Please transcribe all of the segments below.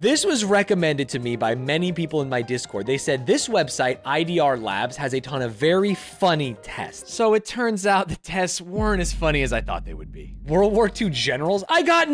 This was recommended to me by many people in my Discord. They said this website, IDR Labs, has a ton of very funny tests. So it turns out the tests weren't as funny as I thought they would be. World War II generals? I got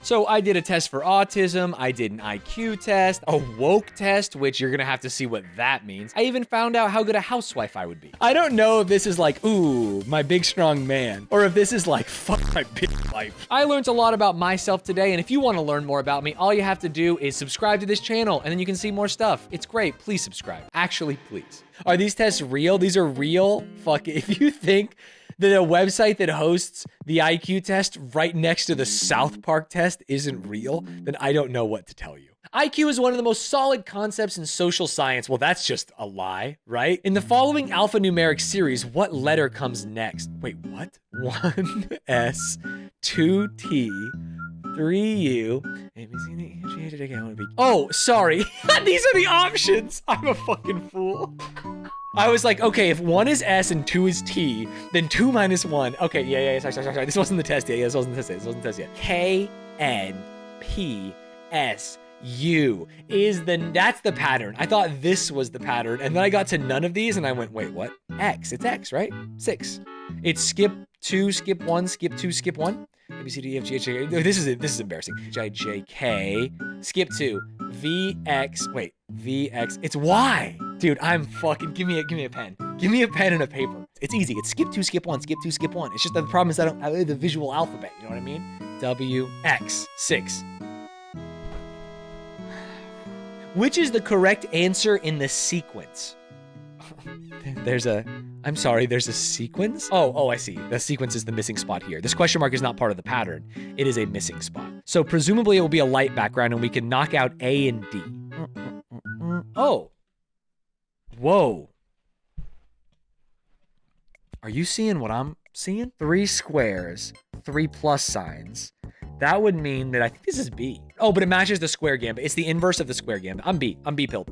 So I did a test for autism, I did an IQ test, a woke test, which you're gonna have to see what that means. I even found out how good a housewife I would be. I don't know if this is like, ooh, my big strong man, or if this is like, fuck my big life. I learned a lot about myself today, and if you wanna learn more about me, all you have to do is subscribe to this channel, and then you can see more stuff. It's great, please subscribe. Actually, please. Are these tests real? These are real? Fuck it. If you think that a website that hosts the IQ test right next to the South Park test isn't real, then I don't know what to tell you. IQ is one of the most solid concepts in social science. Well, that's just a lie, right? In the following alphanumeric series, what letter comes next? Wait, what? 1S, 2T, 3U, A, B, C, D, E, F, G, H, I, J, K, L, M, N, O, P. Oh, sorry. These are the options. I'm a fucking fool. I was like, okay, if 1 is S and 2 is T, then 2 minus 1. Okay, yeah, sorry. This wasn't the test yet. This wasn't the test yet. K, N, P, S, U that's the pattern. I thought this was the pattern, and then I got to none of these, and I went, wait, what? X, it's X, right? 6. It's skip 2, skip 1, skip 2, skip 1. A, B, C, D, E, F, G, H, I, J. This is embarrassing. H, I, J, K, skip 2, V, X, wait, V, X, it's Y. Dude, I'm fucking, give me a pen. Give me a pen and a paper. It's easy. It's skip 2, skip 1, skip 2, skip 1. It's just that the problem is I don't have the visual alphabet, you know what I mean? W, X, 6. Which is the correct answer in the sequence? There's a sequence? Oh, I see. The sequence is the missing spot here. This question mark is not part of the pattern. It is a missing spot. So presumably it will be a light background and we can knock out A and D. Oh. Whoa. Are you seeing what I'm seeing? 3 squares, 3 plus signs. That would mean that I think this is B. Oh, but it matches the square gambit. It's the inverse of the square gambit. I'm B pilled.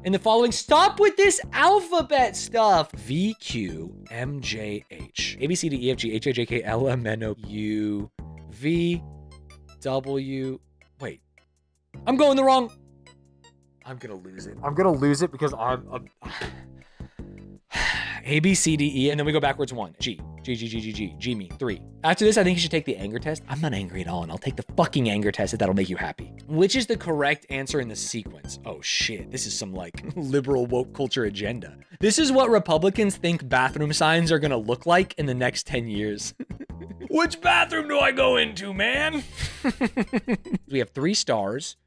In the following, stop with this alphabet stuff. V, Q, M, J, H. A, B, C, D, E, F, G, H, I, J, K, L, M, N, O, U, V, W. Wait, I'm going the wrong. I'm gonna lose it. I'm gonna lose it because I'm A, B, C, D, E, and then we go backwards 1. G, me, 3. After this, I think you should take the anger test. I'm not angry at all, and I'll take the fucking anger test if that'll make you happy. Which is the correct answer in the sequence? Oh shit, this is some like liberal woke culture agenda. This is what Republicans think bathroom signs are gonna look like in the next 10 years. Which bathroom do I go into, man? We have 3 stars.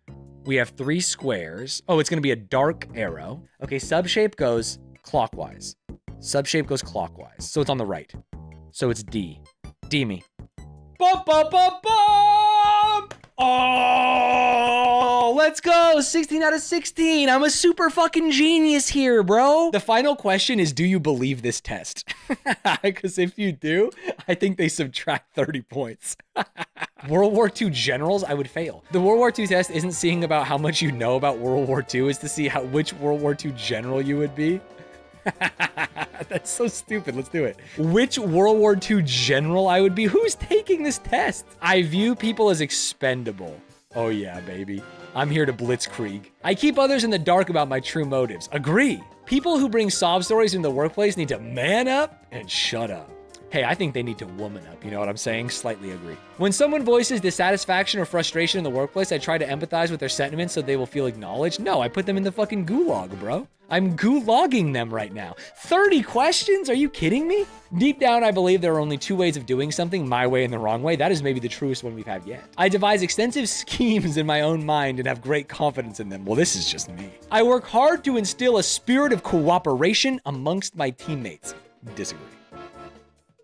We have 3 squares. Oh, it's gonna be a dark arrow. Okay, subshape goes clockwise. Subshape goes clockwise. So it's on the right. So it's D. D me. Bum, bum, bum, bum! Oh, let's go. 16 out of 16. I'm a super fucking genius here, bro. The final question is, do you believe this test? Because if you do, I think they subtract 30 points. World War II generals, I would fail. The World War II test isn't seeing about how much you know about World War II, it's to see which World War II general you would be. That's so stupid. Let's do it. Which World War II general I would be? Who's taking this test? I view people as expendable. Oh yeah, baby. I'm here to blitzkrieg. I keep others in the dark about my true motives. Agree. People who bring sob stories in the workplace need to man up and shut up. Hey, I think they need to woman up. You know what I'm saying? Slightly agree. When someone voices dissatisfaction or frustration in the workplace, I try to empathize with their sentiments so they will feel acknowledged. No, I put them in the fucking gulag, bro. I'm gulagging them right now. 30 questions? Are you kidding me? Deep down, I believe there are only 2 ways of doing something, my way and the wrong way. That is maybe the truest one we've had yet. I devise extensive schemes in my own mind and have great confidence in them. Well, this is just me. I work hard to instill a spirit of cooperation amongst my teammates. Disagree.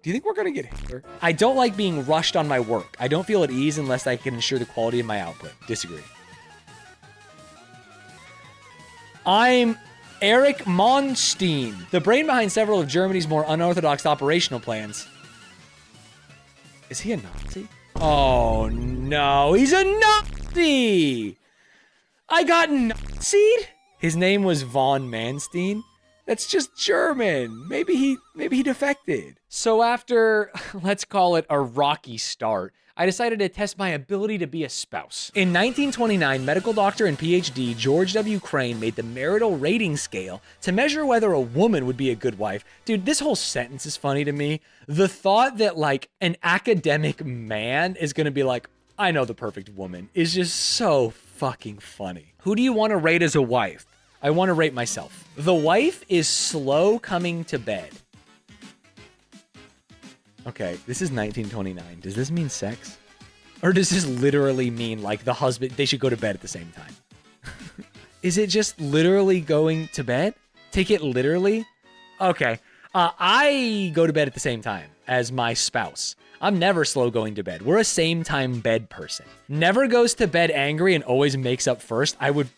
Do you think we're gonna get Hitler? I don't like being rushed on my work. I don't feel at ease unless I can ensure the quality of my output. Disagree. I'm Eric Monstein, the brain behind several of Germany's more unorthodox operational plans. Is he a Nazi? Oh no, he's a Nazi! I got Nazi'd? His name was von Manstein? That's just German. Maybe he defected. So after, let's call it a rocky start, I decided to test my ability to be a spouse. In 1929, medical doctor and PhD George W. Crane made the marital rating scale to measure whether a woman would be a good wife. Dude, this whole sentence is funny to me. The thought that like an academic man is gonna be like, I know the perfect woman, is just so fucking funny. Who do you want to rate as a wife? I want to rate myself. The wife is slow coming to bed. Okay, this is 1929. Does this mean sex? Or does this literally mean like the husband, they should go to bed at the same time? Is it just literally going to bed? Take it literally? Okay. I go to bed at the same time as my spouse. I'm never slow going to bed. We're a same time bed person. Never goes to bed angry and always makes up first. I would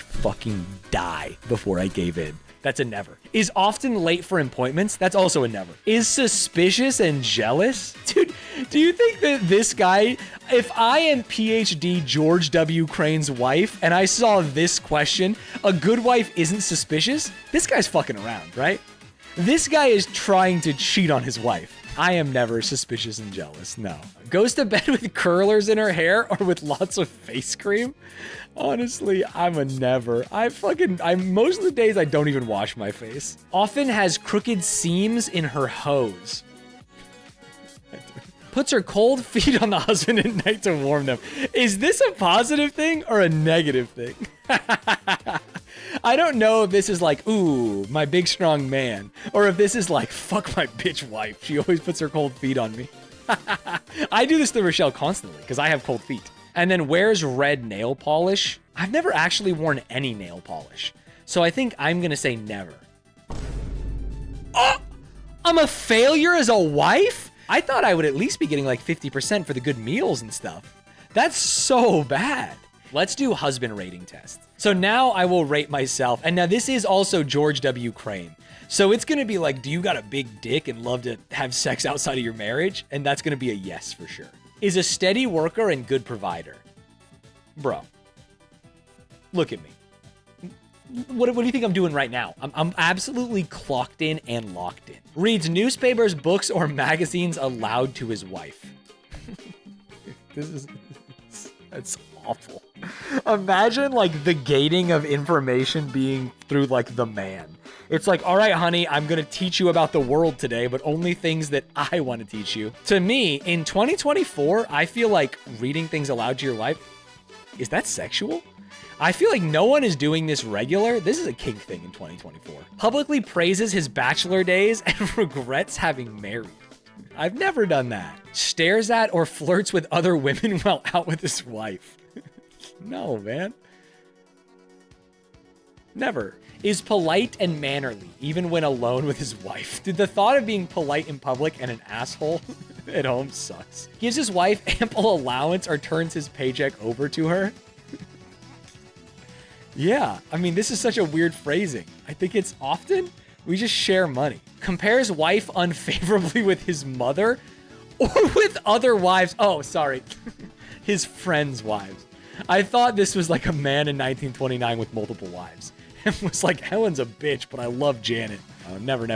fucking die before I gave in. That's a never. Is often late for appointments? That's also a never. Is suspicious and jealous? Dude, do you think that this guy, if I am PhD George W. Crane's wife and I saw this question, a good wife isn't suspicious? This guy's fucking around, right? This guy is trying to cheat on his wife. I am never suspicious and jealous, no. Goes to bed with curlers in her hair or with lots of face cream? Honestly, I'm a never. Most of the days I don't even wash my face. Often has crooked seams in her hose. Puts her cold feet on the husband at night to warm them. Is this a positive thing or a negative thing? I don't know if this is like, ooh, my big strong man, or if this is like, fuck my bitch wife. She always puts her cold feet on me. I do this to Rochelle constantly because I have cold feet. And then wears red nail polish. I've never actually worn any nail polish, so I think I'm gonna say never. Oh, I'm a failure as a wife? I thought I would at least be getting like 50% for the good meals and stuff. That's so bad. Let's do husband rating test. So now I will rate myself. And now this is also George W. Crane. So it's gonna be like, do you got a big dick and love to have sex outside of your marriage? And that's gonna be a yes for sure. Is a steady worker and good provider. Bro, look at me. What do you think I'm doing right now? I'm absolutely clocked in and locked in. Reads newspapers, books, or magazines aloud to his wife. That's awful. Imagine like the gating of information being through like the man. It's like, all right, honey, I'm going to teach you about the world today, but only things that I want to teach you. To me, in 2024, I feel like reading things aloud to your wife, is that sexual? I feel like no one is doing this regular. This is a kink thing in 2024. Publicly praises his bachelor days and regrets having married. I've never done that. Stares at or flirts with other women while out with his wife. No, man. Never. Is polite and mannerly, even when alone with his wife. Dude, the thought of being polite in public and an asshole at home sucks. Gives his wife ample allowance or turns his paycheck over to her. Yeah, I mean, this is such a weird phrasing. I think it's often we just share money. Compares wife unfavorably with his mother or with other wives. Oh, sorry. His friends' wives. I thought this was like a man in 1929 with multiple wives. And was like, Helen's a bitch, but I love Janet. Oh, never.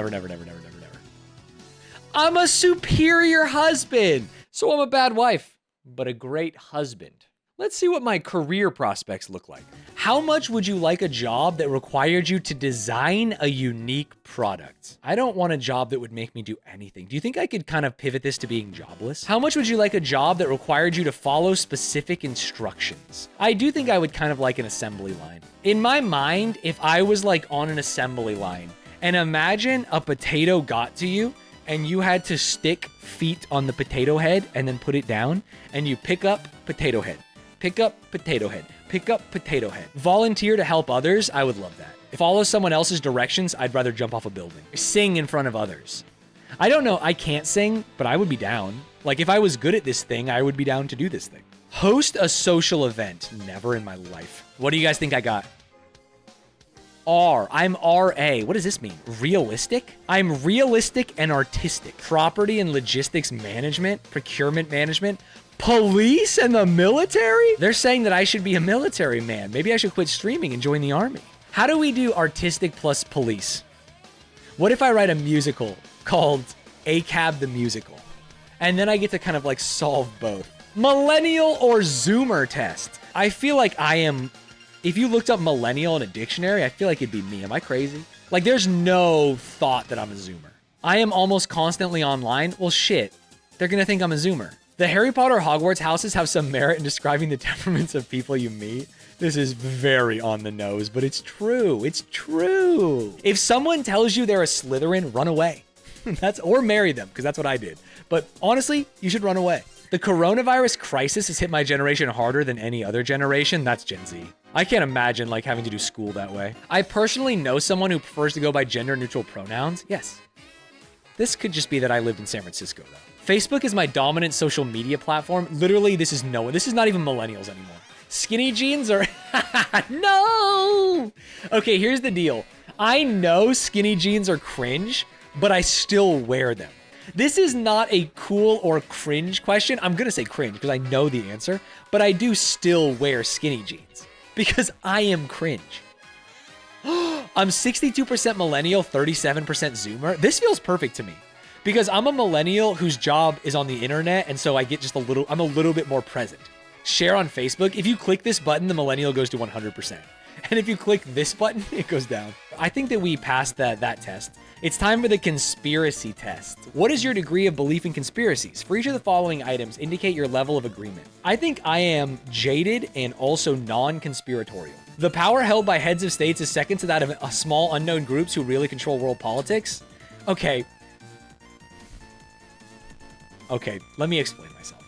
I'm a superior husband. So I'm a bad wife, but a great husband. Let's see what my career prospects look like. How much would you like a job that required you to design a unique product? I don't want a job that would make me do anything. Do you think I could kind of pivot this to being jobless? How much would you like a job that required you to follow specific instructions? I do think I would kind of like an assembly line. In my mind, if I was like on an assembly line, and imagine a potato got to you and you had to stick feet on the potato head and then put it down, and you pick up potato head. Pick up potato head. Pick up potato head. Volunteer to help others. I would love that. Follow someone else's directions. I'd rather jump off a building. Sing in front of others. I don't know. I can't sing, but I would be down. Like if I was good at this thing, I would be down to do this thing. Host a social event. Never in my life. What do you guys think I got? R. I'm RA. What does this mean? Realistic? I'm realistic and artistic. Property and logistics management. Procurement management. Police and the military? They're saying that I should be a military man. Maybe I should quit streaming and join the army. How do we do artistic plus police? What if I write a musical called A-Cab the Musical? And then I get to kind of like solve both. Millennial or Zoomer test. I feel like I am, if you looked up millennial in a dictionary, I feel like it'd be me. Am I crazy? Like there's no thought that I'm a Zoomer. I am almost constantly online. Well, shit. They're gonna think I'm a Zoomer. The Harry Potter Hogwarts houses have some merit in describing the temperaments of people you meet. This is very on the nose, but it's true. It's true. If someone tells you they're a Slytherin, run away. Or marry them, because that's what I did. But honestly, you should run away. The coronavirus crisis has hit my generation harder than any other generation. That's Gen Z. I can't imagine like having to do school that way. I personally know someone who prefers to go by gender neutral pronouns. Yes. This could just be that I lived in San Francisco though. Facebook is my dominant social media platform. Literally, this is not even millennials anymore. Skinny jeans are, no! Okay, here's the deal. I know skinny jeans are cringe, but I still wear them. This is not a cool or cringe question. I'm gonna say cringe because I know the answer, but I do still wear skinny jeans because I am cringe. I'm 62% millennial, 37% Zoomer. This feels perfect to me because I'm a millennial whose job is on the internet, and so I get I'm a little bit more present. Share on Facebook. If you click this button, the millennial goes to 100%. And if you click this button, it goes down. I think that we passed that test. It's time for the conspiracy test. What is your degree of belief in conspiracies? For each of the following items, indicate your level of agreement. I think I am jaded and also non-conspiratorial. The power held by heads of states is second to that of a small unknown groups who really control world politics. Okay, let me explain myself.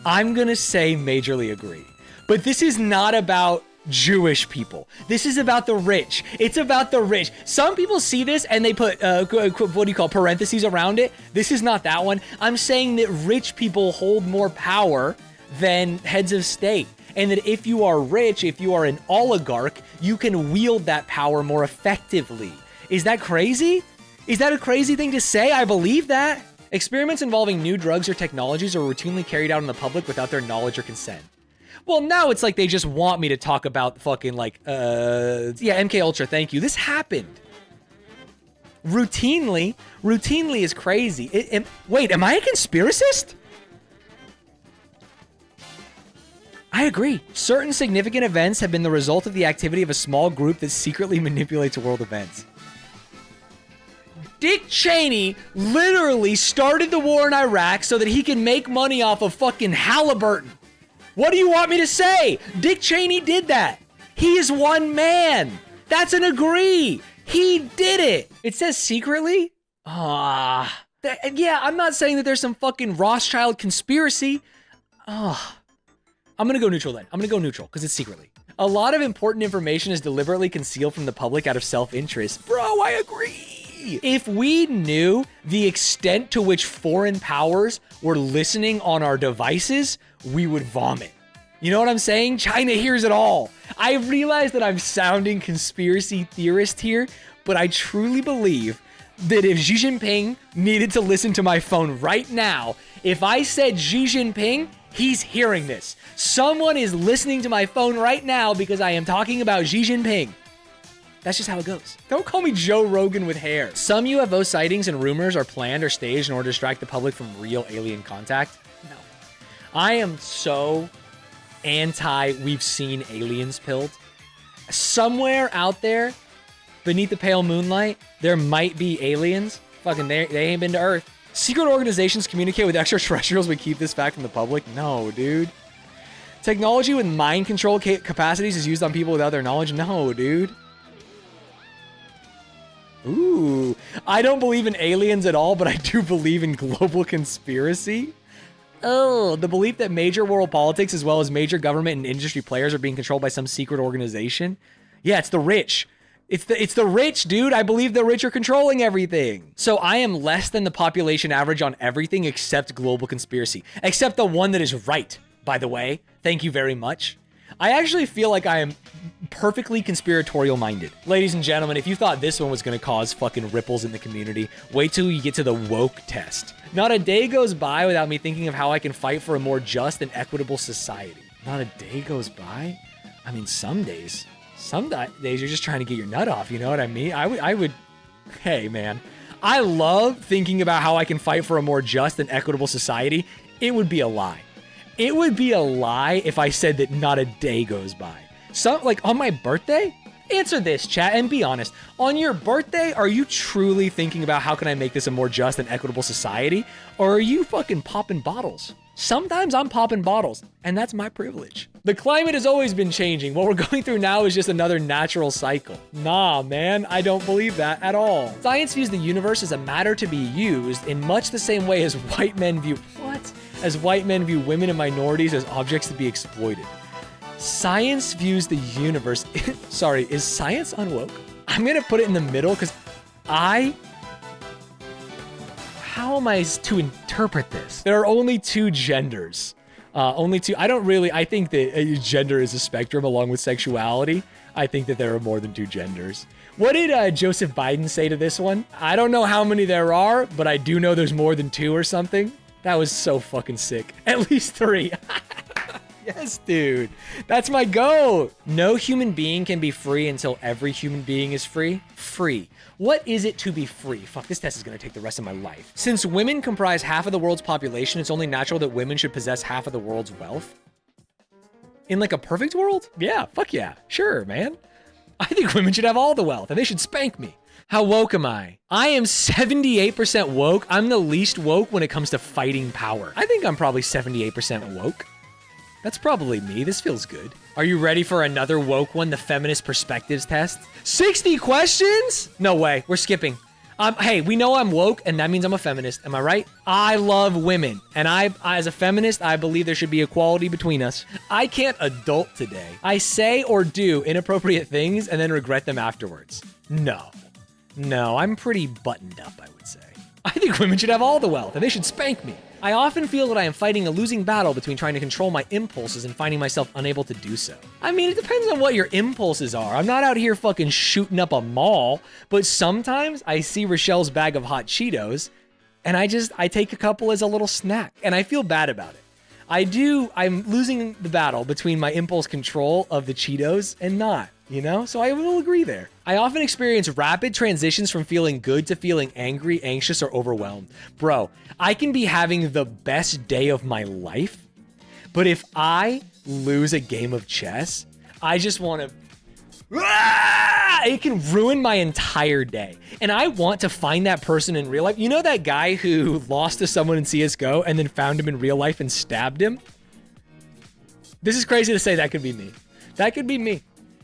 I'm gonna say majorly agree, but this is not about Jewish people. This is about the rich. It's about the rich. Some people see this and they put, what do you call, parentheses around it. This is not that one. I'm saying that rich people hold more power than heads of state. And that if you are rich, if you are an oligarch, you can wield that power more effectively. Is that crazy? Is that a crazy thing to say? I believe that. Experiments involving new drugs or technologies are routinely carried out in the public without their knowledge or consent. Well, now it's like they just want me to talk about fucking like, MK Ultra, thank you. This happened. Routinely is crazy. Wait, am I a conspiracist? I agree. Certain significant events have been the result of the activity of a small group that secretly manipulates world events. Dick Cheney literally started the war in Iraq so that he can make money off of fucking Halliburton. What do you want me to say? Dick Cheney did that. He is one man. That's an agree. He did it. It says secretly? Yeah, I'm not saying that there's some fucking Rothschild conspiracy. I'm gonna go neutral then. I'm gonna go neutral because it's secretly. A lot of important information is deliberately concealed from the public out of self-interest. Bro, I agree. If we knew the extent to which foreign powers were listening on our devices, we would vomit. You know what I'm saying? China hears it all. I realize that I'm sounding conspiracy theorist here, but I truly believe that if Xi Jinping needed to listen to my phone right now, if I said Xi Jinping, he's hearing this. Someone is listening to my phone right now because I am talking about Xi Jinping. That's just how it goes. Don't call me Joe Rogan with hair. Some UFO sightings and rumors are planned or staged in order to distract the public from real alien contact. No. I am so anti we've seen aliens pilled. Somewhere out there, beneath the pale moonlight, there might be aliens. Fucking they ain't been to Earth. Secret organizations communicate with extraterrestrials but keep this fact from the public? No, dude. Technology with mind control capacities is used on people without their knowledge? No, dude. Ooh, I don't believe in aliens at all, but I do believe in global conspiracy. Oh, the belief that major world politics as well as major government and industry players are being controlled by some secret organization. Yeah, it's the rich. It's the rich, dude. I believe the rich are controlling everything. So I am less than the population average on everything except global conspiracy. Except the one that is right, by the way. Thank you very much. I actually feel like I am perfectly conspiratorial minded. Ladies and gentlemen, if you thought this one was going to cause fucking ripples in the community, wait till you get to the woke test. Not a day goes by without me thinking of how I can fight for a more just and equitable society. Not a day goes by? I mean, some days you're just trying to get your nut off, you know what I mean? I would Hey, man. I love thinking about how I can fight for a more just and equitable society. It would be a lie. It would be a lie if I said that not a day goes by. Like on my birthday? Answer this, chat, and be honest. On your birthday, are you truly thinking about how can I make this a more just and equitable society? Or are you fucking popping bottles? Sometimes I'm popping bottles, and that's my privilege. The climate has always been changing. What we're going through now is just another natural cycle. Nah, man, I don't believe that at all. Science views the universe as a matter to be used in much the same way as white men view... What? As white men view women and minorities as objects to be exploited. Science views the universe... Sorry, is science unwoke? I'm gonna put it in the middle because how am I to interpret this? There are only two genders. Only two. I think that gender is a spectrum along with sexuality. I think that there are more than two genders. What did Joseph Biden say to this one? I don't know how many there are, but I do know there's more than two or something. That was so fucking sick. At least three. Yes, dude. That's my goal. No human being can be free until every human being is free. Free. What is it to be free? Fuck, this test is gonna take the rest of my life. Since women comprise half of the world's population, it's only natural that women should possess half of the world's wealth. In like a perfect world? Yeah, fuck yeah. Sure, man. I think women should have all the wealth and they should spank me. How woke am I? I am 78% woke. I'm the least woke when it comes to fighting power. I think I'm probably 78% woke. That's probably me. This feels good. Are you ready for another woke one, the feminist perspectives test? 60 questions? No way. We're skipping. Hey, we know I'm woke, and that means I'm a feminist. Am I right? I love women, and I, as a feminist, I believe there should be equality between us. I can't adult today. I say or do inappropriate things and then regret them afterwards. No, I'm pretty buttoned up, I would say. I think women should have all the wealth, and they should spank me. I often feel that I am fighting a losing battle between trying to control my impulses and finding myself unable to do so. I mean, it depends on what your impulses are. I'm not out here fucking shooting up a mall, but sometimes I see Rochelle's bag of hot Cheetos, and I take a couple as a little snack, and I feel bad about it. I'm losing the battle between my impulse control of the Cheetos and not, you know? So I will agree there. I often experience rapid transitions from feeling good to feeling angry, anxious, or overwhelmed. Bro, I can be having the best day of my life, but if I lose a game of chess, I just want to... It can ruin my entire day. And I want to find that person in real life. You know that guy who lost to someone in CSGO and then found him in real life and stabbed him? This is crazy to say that could be me. That could be me.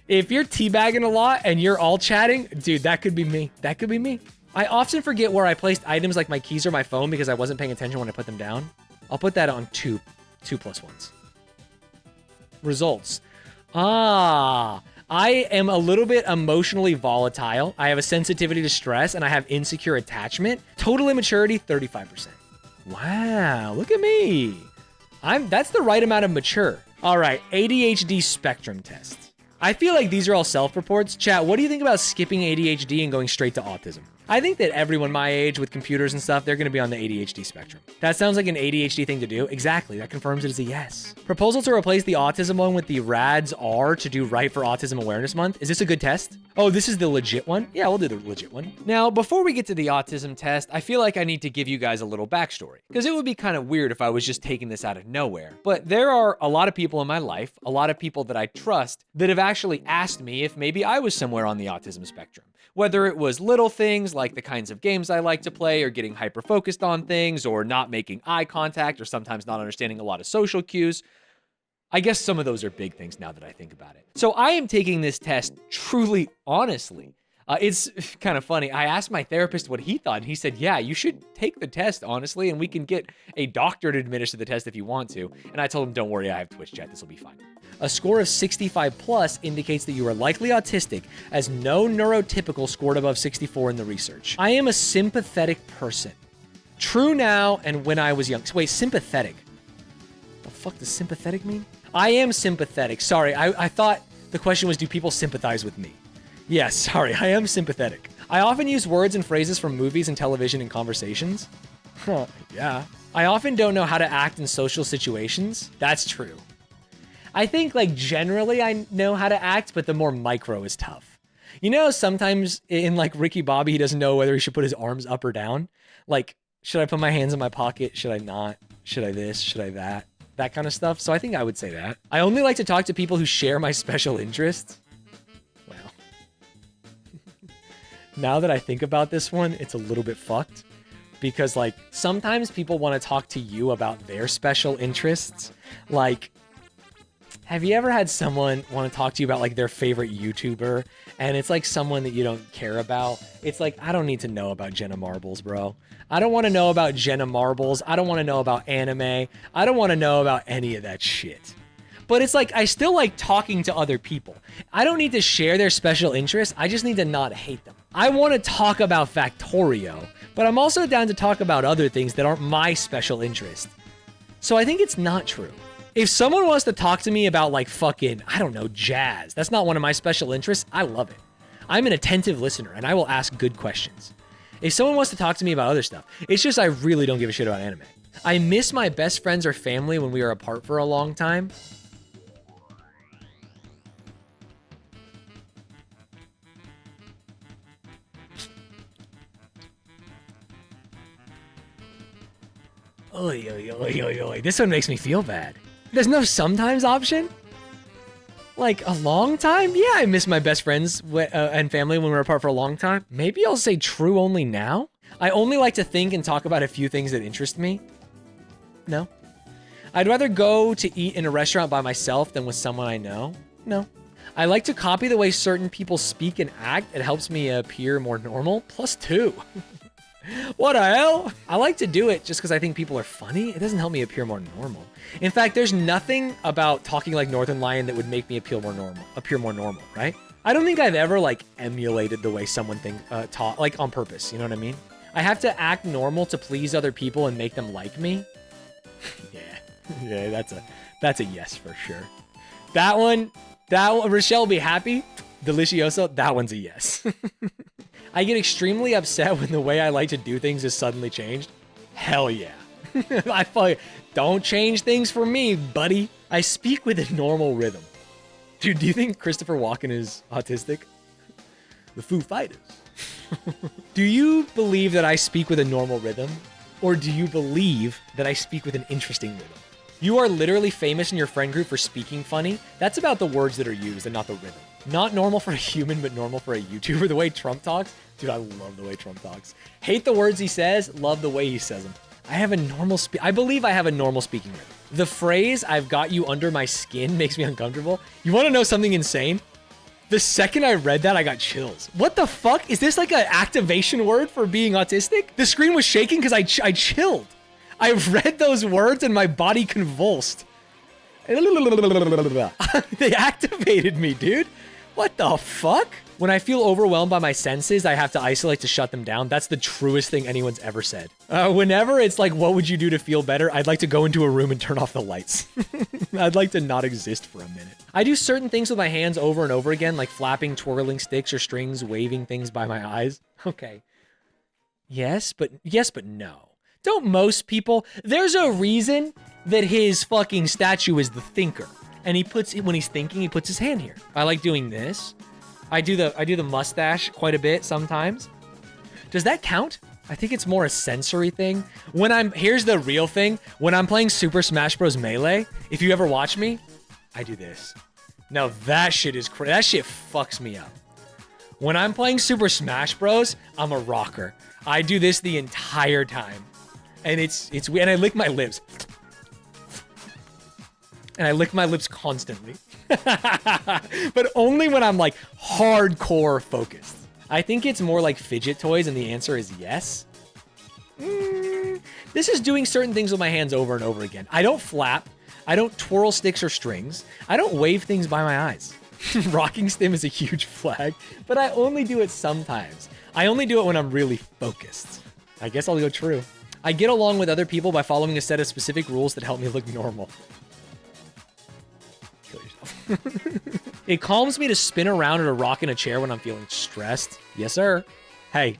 If you're teabagging a lot and you're all chatting, dude, that could be me. That could be me. I often forget where I placed items like my keys or my phone because I wasn't paying attention when I put them down. I'll put that on 2 plus ones. Results. I am a little bit emotionally volatile. I have a sensitivity to stress and I have insecure attachment. Total immaturity, 35%. Wow, look at me. That's the right amount of mature. All right, ADHD spectrum test. I feel like these are all self-reports. Chat, what do you think about skipping ADHD and going straight to autism? I think that everyone my age with computers and stuff, they're going to be on the ADHD spectrum. That sounds like an ADHD thing to do. Exactly. That confirms it as a yes. Proposal to replace the autism one with the RADS R to do right for Autism Awareness Month. Is this a good test? Oh, this is the legit one? Yeah, we'll do the legit one. Now, before we get to the autism test, I feel like I need to give you guys a little backstory because it would be kind of weird if I was just taking this out of nowhere. But there are a lot of people in my life, a lot of people that I trust that have actually asked me if maybe I was somewhere on the autism spectrum. Whether it was little things like the kinds of games I like to play or getting hyper-focused on things or not making eye contact or sometimes not understanding a lot of social cues. I guess some of those are big things now that I think about it. So I am taking this test truly honestly. It's kind of funny. I asked my therapist what he thought, and he said, yeah, you should take the test, honestly, and we can get a doctor to administer the test if you want to. And I told him, don't worry, I have Twitch chat. This will be fine. A score of 65 plus indicates that you are likely autistic, as no neurotypical scored above 64 in the research. I am a sympathetic person. True now and when I was young. Wait, sympathetic. The fuck does sympathetic mean? I am sympathetic. Sorry, I thought the question was, do people sympathize with me? Yes, sorry, I am sympathetic. I often use words and phrases from movies and television in conversations. Huh, yeah. I often don't know how to act in social situations. That's true. I think, like, generally I know how to act, but the more micro is tough. You know, sometimes in like Ricky Bobby, he doesn't know whether he should put his arms up or down. Like, should I put my hands in my pocket? Should I not? Should I this? Should I that? That kind of stuff. So I think I would say that. I only like to talk to people who share my special interests. Well, now that I think about this one, it's a little bit fucked. Because like sometimes people want to talk to you about their special interests. Like, have you ever had someone want to talk to you about like their favorite YouTuber and it's like someone that you don't care about? It's like, I don't need to know about Jenna Marbles, bro. I don't want to know about Jenna Marbles. I don't want to know about anime. I don't want to know about any of that shit. But it's like, I still like talking to other people. I don't need to share their special interests. I just need to not hate them. I want to talk about Factorio, but I'm also down to talk about other things that aren't my special interest. So I think it's not true. If someone wants to talk to me about like fucking, I don't know, jazz, that's not one of my special interests, I love it. I'm an attentive listener and I will ask good questions. If someone wants to talk to me about other stuff, it's just I really don't give a shit about anime. I miss my best friends or family when we were apart for a long time. Oy, oy, oy, oy, oy. This one makes me feel bad. There's no sometimes option? Like a long time? Yeah, I miss my best friends and family when we were apart for a long time. Maybe I'll say true only now? I only like to think and talk about a few things that interest me. No. I'd rather go to eat in a restaurant by myself than with someone I know. No. I like to copy the way certain people speak and act. It helps me appear more normal. +2. What the hell? I like to do it just because I think people are funny. It doesn't help me appear more normal. In fact, there's nothing about talking like Northern Lion that would make me appear more normal, right? I don't think I've ever like emulated the way someone talk like on purpose. You know what I mean? I have to act normal to please other people and make them like me. Yeah, that's a yes for sure. That one, Rochelle will be happy. Delicioso, that one's a yes. I get extremely upset when the way I like to do things is suddenly changed. Hell yeah. I fucking don't change things for me, buddy. I speak with a normal rhythm. Dude, do you think Christopher Walken is autistic? The Foo Fighters. Do you believe that I speak with a normal rhythm? Or do you believe that I speak with an interesting rhythm? You are literally famous in your friend group for speaking funny. That's about the words that are used and not the rhythm. Not normal for a human, but normal for a YouTuber. The way Trump talks. Dude, I love the way Trump talks. Hate the words he says, love the way he says them. I believe I have a normal speaking rhythm. The phrase, I've got you under my skin, makes me uncomfortable. You want to know something insane? The second I read that, I got chills. What the fuck? Is this like an activation word for being autistic? The screen was shaking because I chilled. I read those words and my body convulsed. They activated me, dude. What the fuck? When I feel overwhelmed by my senses, I have to isolate to shut them down. That's the truest thing anyone's ever said. Whenever it's like, what would you do to feel better? I'd like to go into a room and turn off the lights. I'd like to not exist for a minute. I do certain things with my hands over and over again, like flapping, twirling sticks or strings, waving things by my eyes. Okay. Yes, but no. Don't most people? There's a reason that his fucking statue is the thinker. And when he's thinking, he puts his hand here. I like doing this. I do the mustache quite a bit sometimes. Does that count? I think it's more a sensory thing. Here's the real thing. When I'm playing Super Smash Bros. Melee, if you ever watch me, I do this. Now that shit is crazy. That shit fucks me up. When I'm playing Super Smash Bros., I'm a rocker. I do this the entire time. And it's weird. And I lick my lips. And I lick my lips constantly. But only when I'm like hardcore focused. I think it's more like fidget toys and the answer is yes. This is doing certain things with my hands over and over again. I don't flap. I don't twirl sticks or strings. I don't wave things by my eyes. Rocking stim is a huge flag, but I only do it sometimes. I only do it when I'm really focused. I guess I'll go true. I get along with other people by following a set of specific rules that help me look normal. Kill yourself. It calms me to spin around or to rock in a chair when I'm feeling stressed. Yes, sir. Hey.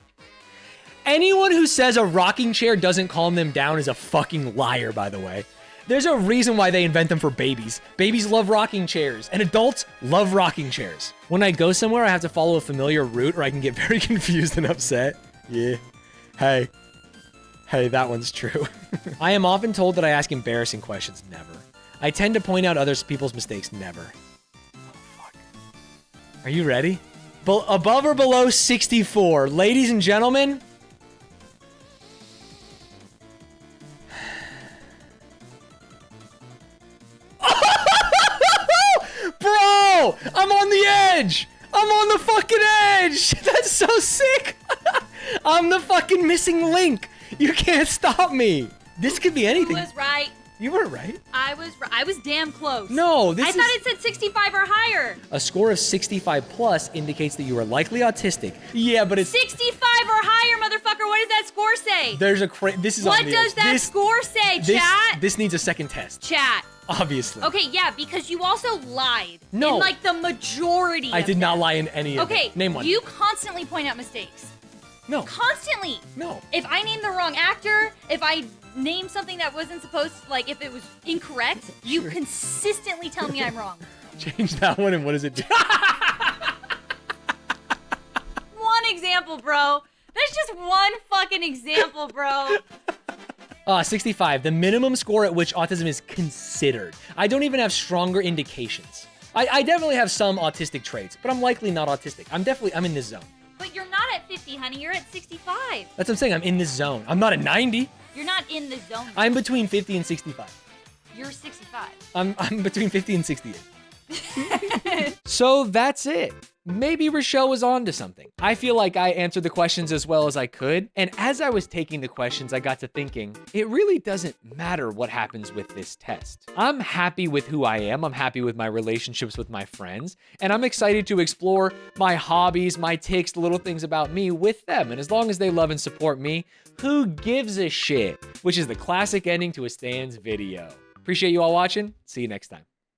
Anyone who says a rocking chair doesn't calm them down is a fucking liar, by the way. There's a reason why they invent them for babies. Babies love rocking chairs, and adults love rocking chairs. When I go somewhere, I have to follow a familiar route, or I can get very confused and upset. Yeah. Hey, that one's true. I am often told that I ask embarrassing questions. Never. I tend to point out other people's mistakes. Never. Oh, fuck. Are you ready? Above or below 64? Ladies and gentlemen. Bro, I'm on the edge. I'm on the fucking edge. That's so sick. I'm the fucking missing link. You can't stop me. This could be anything. Who was right? You were right. I was damn close. No, I thought it said 65 or higher. A score of 65 plus indicates that you are likely autistic. Yeah, but it's 65 or higher, motherfucker. What does that score say? There's a this is what on the does edge. that score say, chat? This needs a second test. Chat. Obviously. Okay, yeah, because you also lied. No. In like the majority I of did them. not lie in any of Okay, it. Name one. You constantly point out mistakes. No. Constantly. No. If I name the wrong actor, if I name something that wasn't supposed to, like, if it was incorrect, you consistently tell me I'm wrong. Change that one, and what does it do? One example, bro. That's just one fucking example, bro. 65, the minimum score at which autism is considered. I don't even have stronger indications. I definitely have some autistic traits, but I'm likely not autistic. I'm in this zone. But you're not at 50, honey. You're at 65. That's what I'm saying. I'm in this zone. I'm not at 90. You're not in the zone. I'm between 50 and 65. You're 65. I'm between 50 and 68. So that's it. Maybe Rochelle was on to something. I feel like I answered the questions as well as I could. And as I was taking the questions, I got to thinking, it really doesn't matter what happens with this test. I'm happy with who I am. I'm happy with my relationships with my friends. And I'm excited to explore my hobbies, my tics, the little things about me with them. And as long as they love and support me, who gives a shit? Which is the classic ending to a Stanz video. Appreciate you all watching. See you next time.